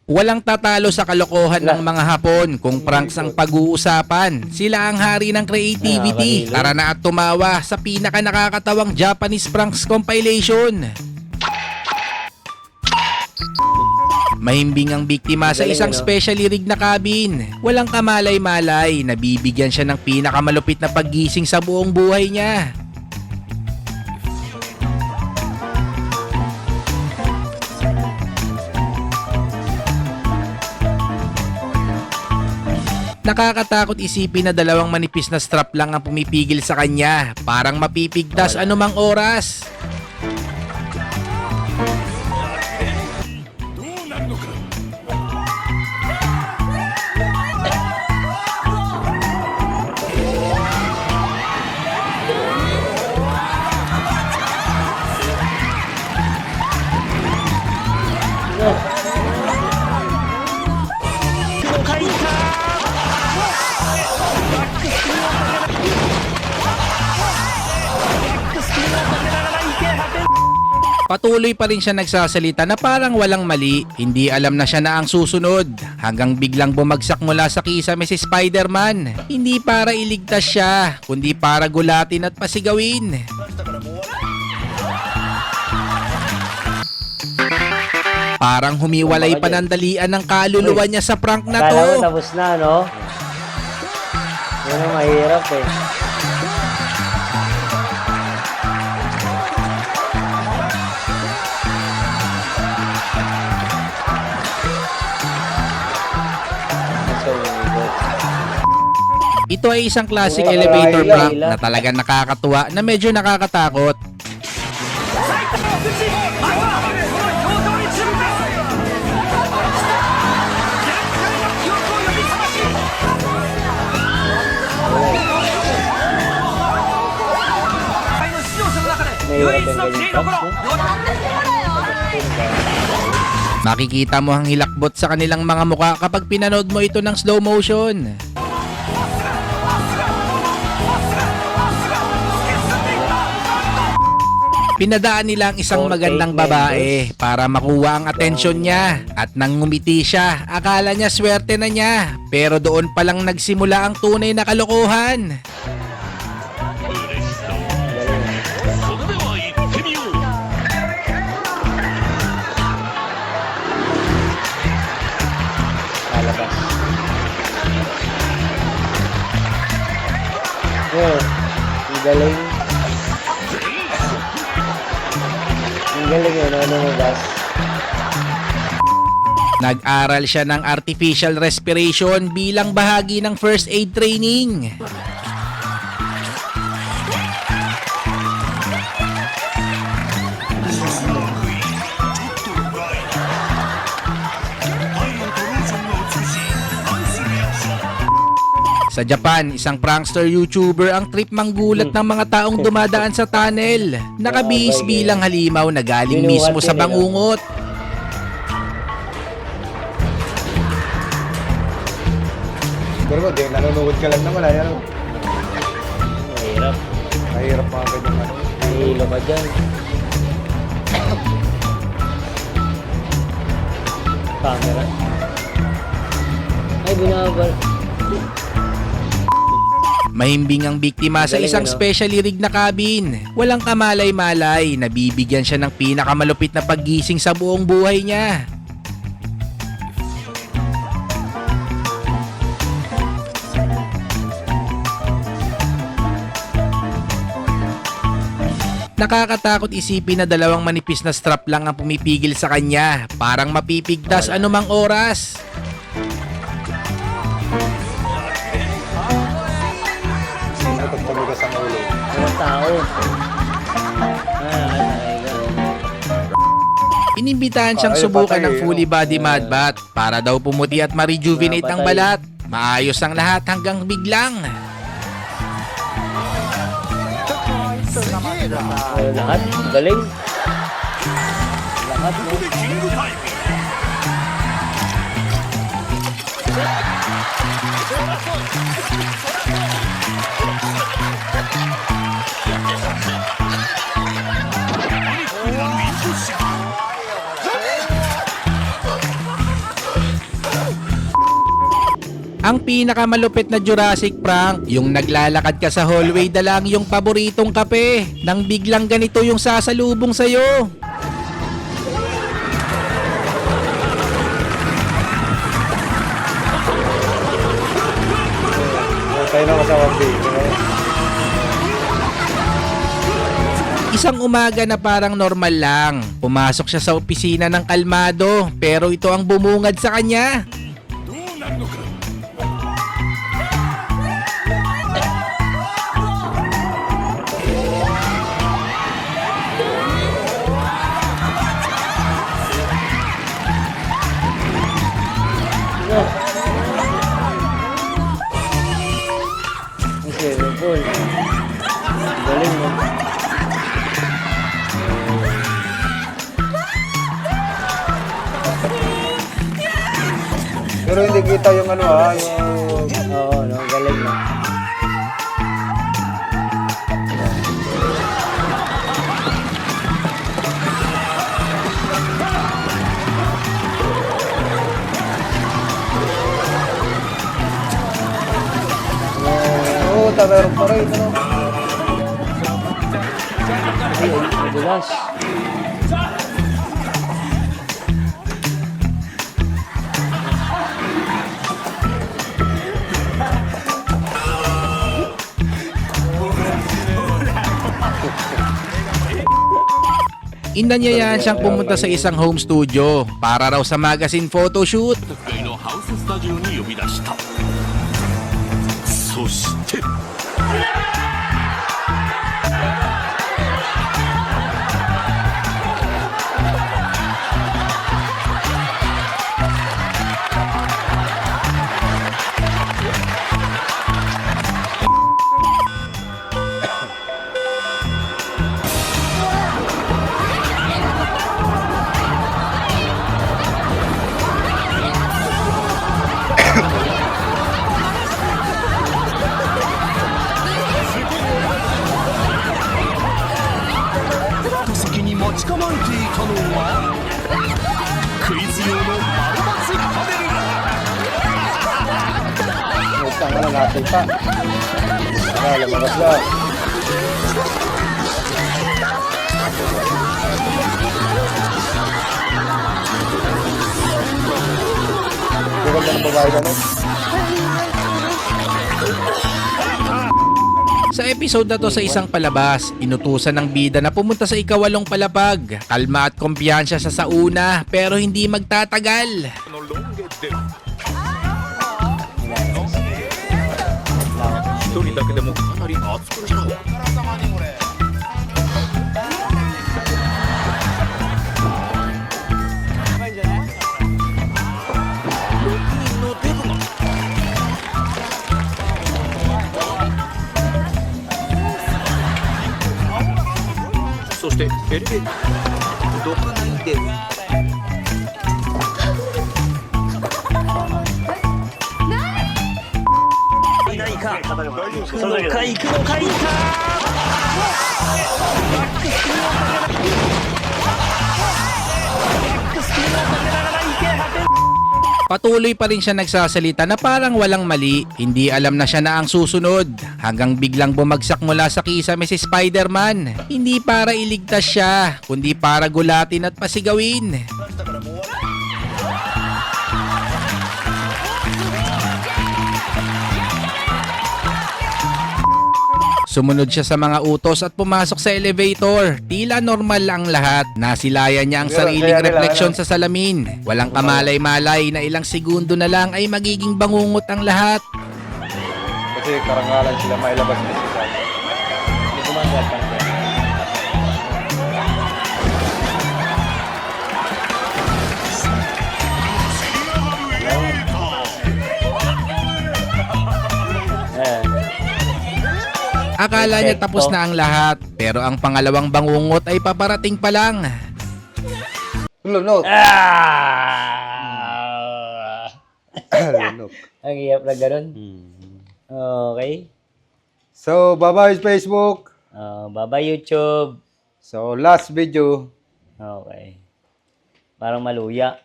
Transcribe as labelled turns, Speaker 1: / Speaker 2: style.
Speaker 1: Walang tatalo sa kalokohan ng mga Hapon kung pranks ang pag-uusapan. Sila ang hari ng creativity. Tara na at tumawa sa pinaka nakakatawang Japanese pranks compilation. Mahimbing ang biktima sa isang specially rigged na cabin. Walang kamalay-malay, nabibigyan siya ng pinakamalupit na paggising sa buong buhay niya. Nakakatakot isipin na dalawang manipis na strap lang ang pumipigil sa kanya. Parang mapipigtas anumang oras. Patuloy pa rin siya nagsasalita na parang walang mali. Hindi alam na siya na ang susunod. Hanggang biglang bumagsak mula sa kisame si Spider-Man. Hindi para iligtas siya, kundi para gulatin at pasigawin. Parang humiwalay panandalian ng kaluluwa niya sa prank na to.
Speaker 2: Tapos na, no? Yun ang mahirap eh.
Speaker 1: Ito ay isang classic elevator prank na talagang nakakatuwa na medyo nakakatakot. Makikita mo ang hilakbot sa kanilang mga mukha kapag pinanood mo ito ng slow motion. Pinadaan nila ang isang magandang babae para makuha ang atensyon niya at nang ngumiti siya, akala niya swerte na niya. Pero doon palang nagsimula ang tunay na kalokohan.
Speaker 2: Galing. Galing yun, ano mo, boss?
Speaker 1: Nag-aral siya ng artificial respiration bilang bahagi ng first aid training. Sa Japan, isang prankster YouTuber ang trip manggulat ng mga taong dumadaan sa tunnel. Nakabihis bilang halimaw na galing mismo sa bangungot.
Speaker 3: Pero mo, nanonood ka lang naman, ayan.
Speaker 2: Mahirap.
Speaker 3: Mahirap mga ganyan.
Speaker 2: Mahilo ka dyan. Camera. Ay, binabal.
Speaker 1: Mahimbing ang biktima sa isang specially rigged na cabin. Walang kamalay-malay, nabibigyan siya ng pinakamalupit na paggising sa buong buhay niya. Nakakatakot isipin na dalawang manipis na strap lang ang pumipigil sa kanya. Parang mapipigtas anumang oras.
Speaker 3: Tumigas ang ulo.
Speaker 2: Mga tao.
Speaker 1: Inimbitahan siyang subukan ng fully body mud bath para daw pumuti at ma-rejuvenate ang balat. Maayos ang lahat hanggang biglang.
Speaker 2: Lahat, galing. Lahat, no?
Speaker 1: Ang pinakamalupit na Jurassic prank, yung naglalakad ka sa hallway dalang yung paboritong kape, nang biglang ganito yung sasalubong sa'yo.
Speaker 3: Tayo na sa wabdi.
Speaker 1: Isang umaga na parang normal lang. Pumasok siya sa opisina ng kalmado, pero ito ang bumungad sa kanya.
Speaker 2: Ang swimming pool. Galing mo.
Speaker 3: Pero hindi kita yung ano yung...
Speaker 2: Oo, no? Galing mo.
Speaker 3: Oo, meron pa rin. Ano?
Speaker 2: Ay, madulas.
Speaker 1: Inanyayahan siyang pumunta sa isang home studio para raw sa magazine photoshoot.
Speaker 4: 福井のハウススタジオに呼び出したそして 席に待ち構えていたのはクイズ用の丸抜パネル
Speaker 3: Utang ka na natin pa. Lumabas lang. Hindi ka na babae ka, no?
Speaker 1: Sa episode na to sa isang palabas, inutusan ng bida na pumunta sa ikawalong palapag. Kalma at kumpiyansya sa sauna pero hindi magtatagal.
Speaker 4: のロン毛で一人だけでもかなり熱くなる そしてエレベーターどかないでいないか行くのか行くのかいか
Speaker 1: Patuloy pa rin siya nagsasalita na parang walang mali. Hindi alam na siya na ang susunod. Hanggang biglang bumagsak mula sa kisame si Spider-Man. Hindi para iligtas siya, kundi para gulatin at pasigawin. Sumunod siya sa mga utos at pumasok sa elevator. Tila normal lang lahat. Nasilayan niya ang sariling refleksyon sa salamin. Walang kamalay-malay na ilang segundo na lang ay magiging bangungot ang lahat.
Speaker 3: Kasi karangalan sila mailabas na sila.
Speaker 2: Hindi ko man
Speaker 1: Akala niya tapos na ang lahat, pero ang pangalawang bangungot ay paparating pa lang.
Speaker 3: Lunok. Lunok.
Speaker 2: Ang hirap na ganun. Okay.
Speaker 3: So, bye-bye Facebook.
Speaker 2: Bye-bye YouTube.
Speaker 3: So, last video.
Speaker 2: Okay. Parang maluya.